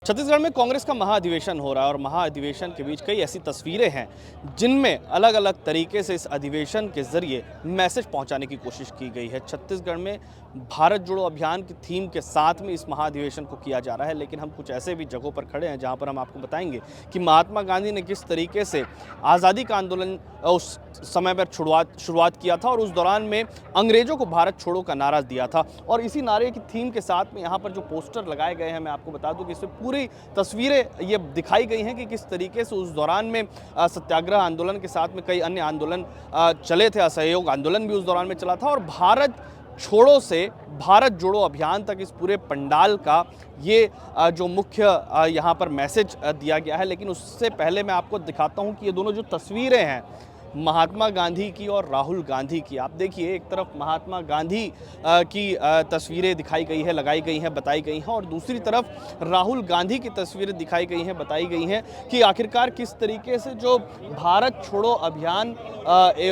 छत्तीसगढ़ में कांग्रेस का महाअधिवेशन हो रहा है और महाअधिवेशन के बीच कई ऐसी तस्वीरें हैं जिनमें अलग अलग तरीके से इस अधिवेशन के जरिए मैसेज पहुंचाने की कोशिश की गई है। छत्तीसगढ़ में भारत जोड़ो अभियान की थीम के साथ में इस महाअधिवेशन को किया जा रहा है, लेकिन हम कुछ ऐसे भी जगहों पर खड़े हैं जहां पर हम आपको बताएंगे कि महात्मा गांधी ने किस तरीके से आज़ादी का आंदोलन उस समय पर शुरुआत किया था और उस दौरान में अंग्रेजों को भारत छोड़ो का नारा दिया था। और इसी नारे की थीम के साथ में यहाँ पर जो पोस्टर लगाए गए हैं, मैं आपको बता दूं कि इसमें पूरी तस्वीरें ये दिखाई गई हैं कि किस तरीके से उस दौरान में सत्याग्रह आंदोलन के साथ में कई अन्य आंदोलन चले थे। असहयोग आंदोलन भी उस दौरान में चला था और भारत छोड़ो से भारत जोड़ो अभियान तक इस पूरे पंडाल का ये जो मुख्य यहाँ पर मैसेज दिया गया है। लेकिन उससे पहले मैं आपको दिखाता हूँ कि ये दोनों जो तस्वीरें हैं महात्मा गांधी की और राहुल गांधी की, आप देखिए एक तरफ महात्मा गांधी की तस्वीरें दिखाई गई है, लगाई गई हैं, बताई गई हैं और दूसरी तरफ राहुल गांधी की तस्वीरें दिखाई गई हैं, बताई गई हैं कि आखिरकार किस तरीके से जो भारत छोड़ो अभियान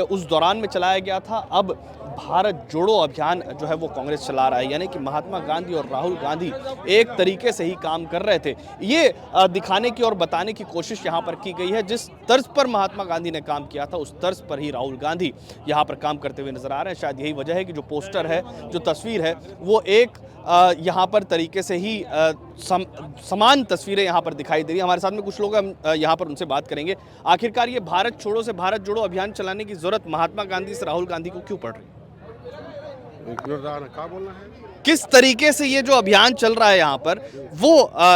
उस दौरान में चलाया गया था, अब भारत जोड़ो अभियान जो है वो कांग्रेस चला रहा है। यानी कि महात्मा गांधी और राहुल गांधी एक तरीके से ही काम कर रहे थे। ये दिखाने की और बताने की कोशिश यहाँ पर की गई है। जिस तर्ज पर महात्मा गांधी ने काम किया था उस तर्ज पर ही राहुल गांधी यहाँ पर काम करते हुए नजर आ रहे हैं। शायद यही वजह है कि जो पोस्टर है, जो तस्वीर है, वो एक यहाँ पर तरीके से ही समान तस्वीरें यहाँ पर दिखाई दे रही है। हमारे साथ में कुछ लोग हम यहाँ पर उनसे बात करेंगे। आखिरकार ये भारत छोड़ो से भारत जोड़ो अभियान चलाने की जरूरत महात्मा गांधी से राहुल गांधी को क्यों पड़ रही है? क्या बोलना है? किस तरीके से ये जो अभियान चल रहा है यहाँ पर वो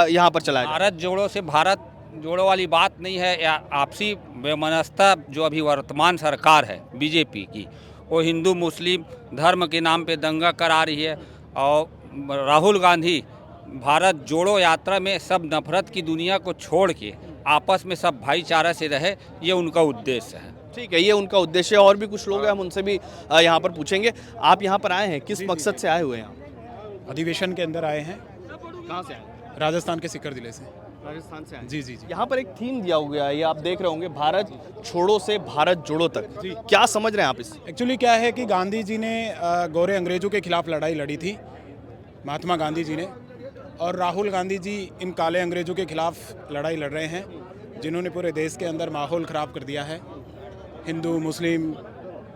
यहाँ पर चलाया भारत जोड़ो से भारत जोड़ो वाली बात नहीं है। या आपसी बेमनस्ता जो अभी वर्तमान सरकार है बीजेपी की, वो हिंदू मुस्लिम धर्म के नाम पे दंगा करा रही है। और राहुल गांधी भारत जोड़ो यात्रा में सब नफरत की दुनिया को छोड़ के आपस में सब भाईचारा से रहे, ये उनका उद्देश्य है। ठीक है, ये उनका उद्देश्य है। और भी कुछ लोग हैं, हम उनसे भी यहाँ पर पूछेंगे। आप यहाँ पर आए हैं, किस मकसद से आए हुए हैं? अधिवेशन के अंदर आए हैं। कहाँ से आए? राजस्थान के सीकर जिले से। राजस्थान से आए? जी जी जी। यहाँ पर एक थीम दिया हुआ है, ये आप देख रहे होंगे, भारत छोड़ो से भारत जोड़ो तक। क्या समझ रहे हैं आप इस? एक्चुअली क्या है कि गांधी जी ने गोरे अंग्रेजों के खिलाफ लड़ाई लड़ी थी, महात्मा गांधी जी ने, और राहुल गांधी जी इन काले अंग्रेजों के खिलाफ लड़ाई लड़ रहे हैं जिन्होंने पूरे देश के अंदर माहौल ख़राब कर दिया है, हिंदू मुस्लिम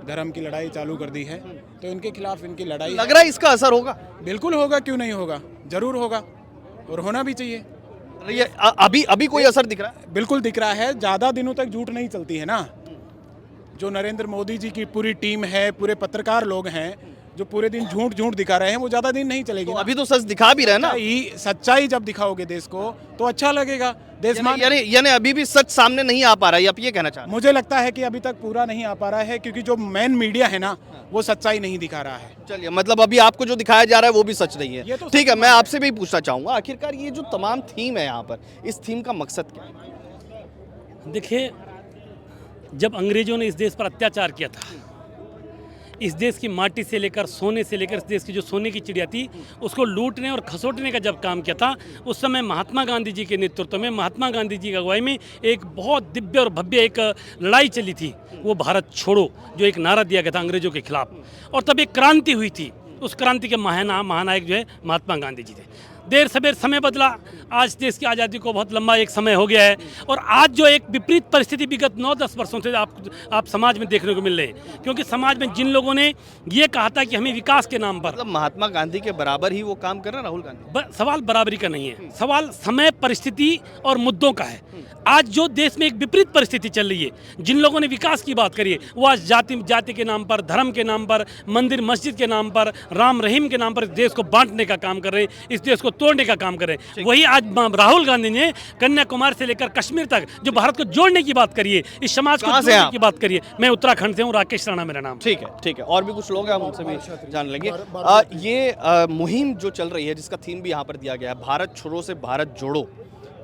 धर्म की लड़ाई चालू कर दी है। तो इनके खिलाफ इनकी लड़ाई लग रहा है इसका असर होगा? बिल्कुल होगा, क्यों नहीं होगा, जरूर होगा और होना भी चाहिए। ये अभी कोई असर दिख रहा है? बिल्कुल दिख रहा है। ज़्यादा दिनों तक झूठ नहीं चलती है ना। जो नरेंद्र मोदी जी की पूरी टीम है, पूरे पत्रकार लोग हैं जो पूरे दिन झूठ दिखा रहे हैं, वो ज़्यादा दिन नहीं चलेगी। तो अभी तो सच दिखा भी रहे ना। सच्चाई जब दिखाओगे देश को तो अच्छा लगेगा। देश यानी अभी भी सच सामने नहीं आ पा रहा है, आप ये कहना चाह रहे हैं? मुझे लगता है कि अभी तक पूरा नहीं आ पा रहा है, क्योंकि जो मेन मीडिया है ना, वो सच्चाई नहीं दिखा रहा है। चलिए, मतलब अभी आपको जो दिखाया जा रहा है वो भी सच नहीं है। तो ठीक है, मैं आपसे भी पूछना चाहूंगा, आखिरकार ये जो तमाम थीम है यहाँ पर, इस थीम का मकसद क्या है? देखिए, जब अंग्रेजों ने इस देश पर अत्याचार किया था, इस देश की माटी से लेकर सोने से लेकर इस देश की जो सोने की चिड़िया थी उसको लूटने और खसोटने का जब काम किया था, उस समय महात्मा गांधी जी के नेतृत्व में, महात्मा गांधी जी की अगुवाई में एक बहुत दिव्य और भव्य एक लड़ाई चली थी, वो भारत छोड़ो, जो एक नारा दिया गया था अंग्रेजों के खिलाफ। और तब एक क्रांति हुई थी। उस क्रांति के महानायक जो है महात्मा गांधी जी थे। देर सवेर समय बदला, आज देश की आज़ादी को बहुत लंबा एक समय हो गया है और आज जो एक विपरीत परिस्थिति विगत 9-10 वर्षों से आप समाज में देखने को मिल रहे हैं। क्योंकि समाज में जिन लोगों ने ये कहा था कि हमें विकास के नाम पर, मतलब महात्मा गांधी के बराबर ही वो काम कर रहे हैं राहुल गांधी? सवाल बराबरी का नहीं है, सवाल समय, परिस्थिति और मुद्दों का है। आज जो देश में एक विपरीत परिस्थिति चल रही है, जिन लोगों ने विकास की बात करी है, वो आज जाति के नाम पर, धर्म के नाम पर, मंदिर मस्जिद के नाम पर, राम रहीम के नाम पर इस देश को बांटने का काम कर रहे हैं, इस देश को तोड़ने का काम कर रहे हैं। वही आज राहुल गांधी ने कन्याकुमारी से लेकर कश्मीर तक जो भारत को जोड़ने की बात करी है, इस समाज को जोड़ने की बात करी है। मैं उत्तराखंड से हूँ, राकेश राणा मेरा नाम। ठीक है, और भी कुछ लोग हैं, हम उनसे भी जान लेंगे। ये मुहिम जो चल रही है, जिसका थीम भी यहाँ पर दिया गया है, भारत छोड़ो से भारत जोड़ो,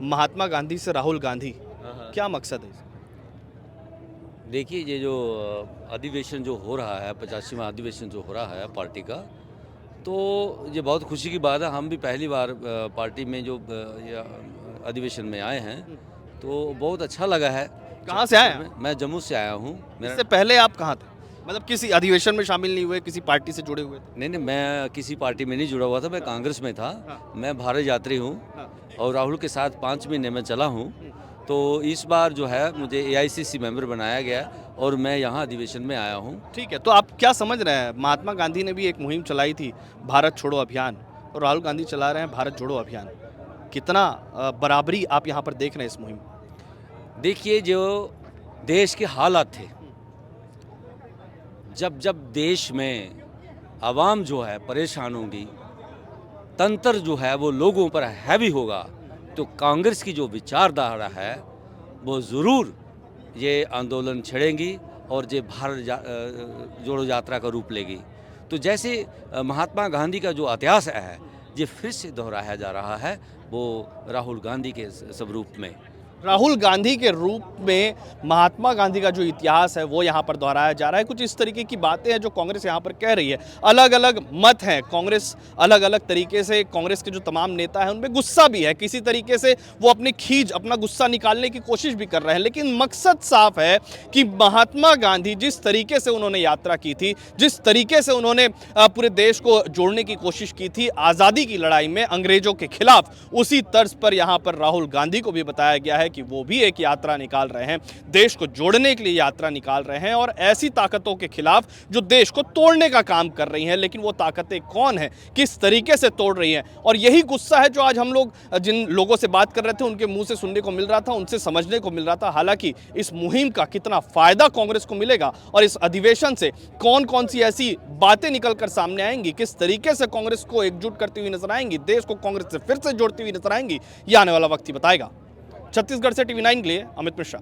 महात्मा गांधी से राहुल गांधी, क्या मकसद है? देखिए, ये जो अधिवेशन जो हो रहा है, 85वां अधिवेशन जो हो रहा है पार्टी का, तो ये बहुत खुशी की बात है। हम भी पहली बार पार्टी में जो अधिवेशन में आए हैं, तो बहुत अच्छा लगा है। कहाँ से आए हैं? मैं जम्मू से आया हूँ। इससे पहले आप कहाँ थे? मतलब किसी अधिवेशन में शामिल नहीं हुए, किसी पार्टी से जुड़े हुए थे? नहीं, मैं किसी पार्टी में नहीं जुड़ा हुआ था, मैं कांग्रेस में था। हाँ। मैं भारत यात्री हूँ। हाँ। और राहुल के साथ 5 महीने में चला हूँ। तो इस बार जो है मुझे AICC मेंबर बनाया गया और मैं यहाँ अधिवेशन में आया हूँ। ठीक है, तो आप क्या समझ रहे हैं? महात्मा गांधी ने भी एक मुहिम चलाई थी, भारत छोड़ो अभियान, और राहुल गांधी चला रहे हैं भारत जोड़ो अभियान। कितना बराबरी आप यहाँ पर देख रहे हैं इस मुहिम? देखिए, जो देश के हालात थे, जब जब देश में आवाम जो है परेशान होगी, तंत्र जो है वो लोगों पर हैवी होगा, तो कांग्रेस की जो विचारधारा है वो ज़रूर ये आंदोलन छेड़ेंगी और ये भारत जोड़ो यात्रा का रूप लेगी। तो जैसे महात्मा गांधी का जो इतिहास है ये फिर से दोहराया जा रहा है, वो राहुल गांधी के स्वरूप में। राहुल गांधी के रूप में महात्मा गांधी का जो इतिहास है वो यहाँ पर दोहराया जा रहा है। कुछ इस तरीके की बातें हैं जो कांग्रेस यहाँ पर कह रही है। अलग अलग मत हैं, कांग्रेस अलग अलग तरीके से, कांग्रेस के जो तमाम नेता हैं उनमें गुस्सा भी है, किसी तरीके से वो अपनी खींच, अपना गुस्सा निकालने की कोशिश भी कर रहे हैं। लेकिन मकसद साफ है कि महात्मा गांधी जिस तरीके से उन्होंने यात्रा की थी, जिस तरीके से उन्होंने पूरे देश को जोड़ने की कोशिश की थी आज़ादी की लड़ाई में अंग्रेजों के खिलाफ, उसी तर्ज पर यहाँ पर राहुल गांधी को भी बताया गया है कि वो भी एक यात्रा निकाल रहे हैं, देश को जोड़ने के लिए यात्रा निकाल रहे हैं और ऐसी ताकतों के खिलाफ जो देश को तोड़ने का काम कर रही हैं। लेकिन वो ताकतें कौन हैं, किस तरीके से तोड़ रही हैं, और यही गुस्सा है जो आज हम लोग जिन लोगों से बात कर रहे थे उनके मुंह से सुनने को मिल रहा था, उनसे समझने को मिल रहा था। हालांकि इस मुहिम का कितना फायदा कांग्रेस को मिलेगा और इस अधिवेशन से कौन कौन सी ऐसी बातें निकल कर सामने आएंगी, किस तरीके से कांग्रेस को एकजुट करती हुई नजर आएंगी, देश को कांग्रेस से फिर से जोड़ती हुई नजर आएंगी, ये आने वाला वक्त ही बताएगा। छत्तीसगढ़ से TV9 के लिए अमित मिश्रा।